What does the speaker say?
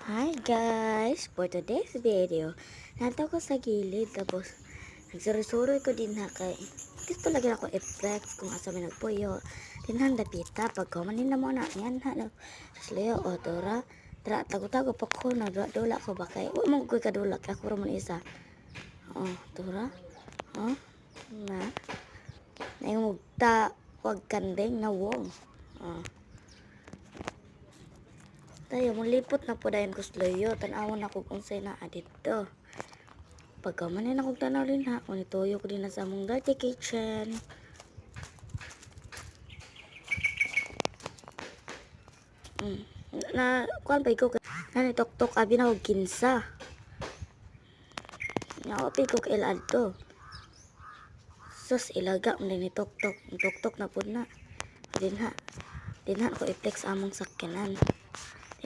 Hi guys! For today's video, nataw ko sa gilid tapos nagsuri-suri ko din ha kay gusto lagi ako i-flex kung asa may nagpuyo. Tinhan dapita pag kumanin na mo na yan ha na slayo o tora tago-tago pa ko na dula ko ba kay wa mo ko'y kadula kay ako ramon isa. Tora na yung mugta wag kandeng na wong. Tayo, mulipot na po dahin ko sloyo. Tanawon ako kung sa'y naa dito. Pagka manin akong tanaw rin ha. Unituyo ko din na sa among dirty kitchen. Kuan pa ko. Tok-tok abi na og kinsa. Nyawa ko kay Aldo. Sus, ilaga mo din ni tok-tok. Tok-tok na po na. Din ha ako i-flex among sakyanan.